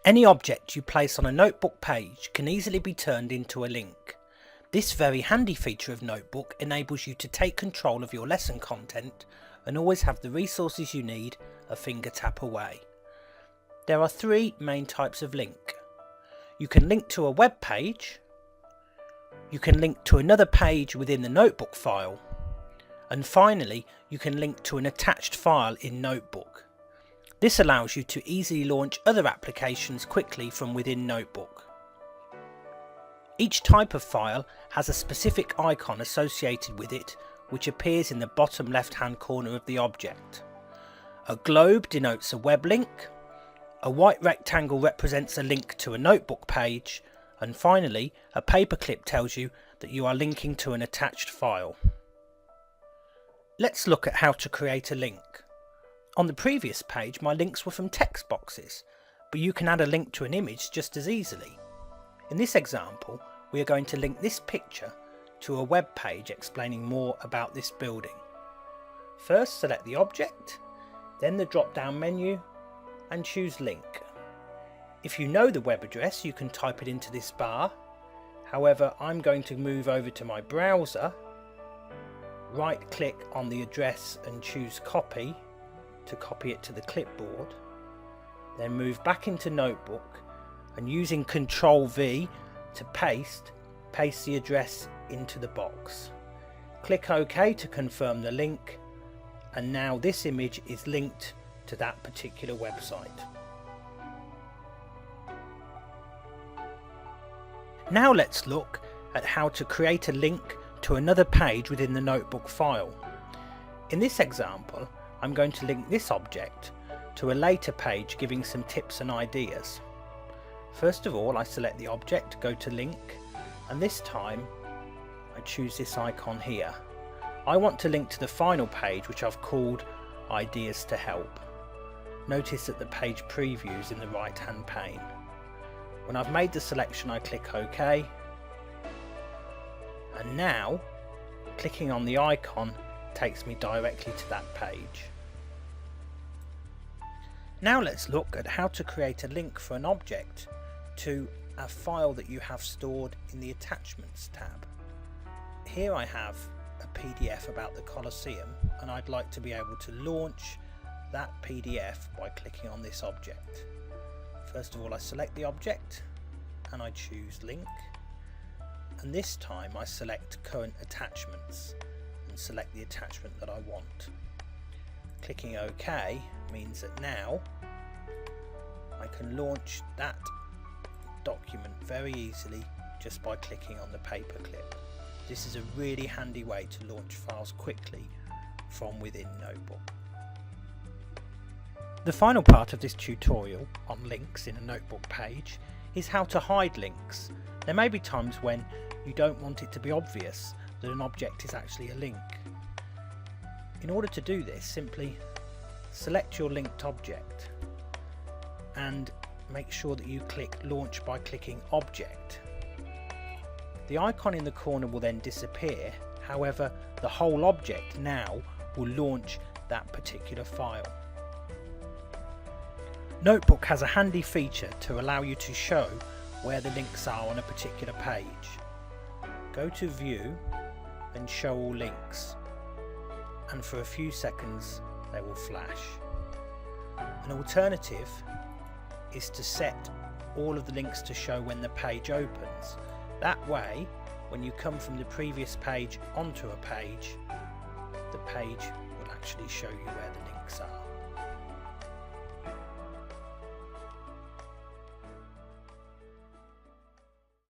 Any object you place on a notebook page can easily be turned into a link. This very handy feature of Notebook enables you to take control of your lesson content and always have the resources you need a finger tap away. There are three main types of link. You can link to a web page, you can link to another page within the notebook file, and finally you can link to an attached file in Notebook. This allows you to easily launch other applications quickly from within Notebook. Each type of file has a specific icon associated with it, which appears in the bottom left hand corner of the object. A globe denotes a web link, a white rectangle represents a link to a notebook page, and finally a paperclip tells you that you are linking to an attached file. Let's look at how to create a link. On the previous page my links were from text boxes, but you can add a link to an image just as easily. In this example we are going to link this picture to a web page explaining more about this building. First select the object, then the drop down menu and choose link. If you know the web address you can type it into this bar. However, I'm going to move over to my browser, right click on the address and choose copy to copy it to the clipboard, then move back into Notebook and using Ctrl V to paste the address into the box. Click OK to confirm the link, and now this image is linked to that particular website. Now let's look at how to create a link to another page within the Notebook file. In this example I'm going to link this object to a later page giving some tips and ideas. First of all I select the object, go to link, and this time I choose this icon here. I want to link to the final page, which I've called Ideas to Help. Notice that the page preview is in the right hand pane. When I've made the selection I click OK, and now clicking on the icon takes me directly to that page. Now let's look at how to create a link for an object to a file that you have stored in the Attachments tab. Here I have a PDF about the Colosseum and I'd like to be able to launch that PDF by clicking on this object. First of all I select the object and I choose link, and this time I select current attachments and select the attachment that I want. Clicking OK means that now I can launch that document very easily just by clicking on the paperclip. This is a really handy way to launch files quickly from within Notebook. The final part of this tutorial on links in a Notebook page is how to hide links. There may be times when you don't want it to be obvious that an object is actually a link. In order to do this, simply select your linked object and make sure that you click Launch by clicking Object. The icon in the corner will then disappear, however the whole object now will launch that particular file. Notebook has a handy feature to allow you to show where the links are on a particular page. Go to View and Show All Links, and for a few seconds they will flash. An alternative is to set all of the links to show when the page opens. That way, when you come from the previous page onto a page, the page will actually show you where the links are.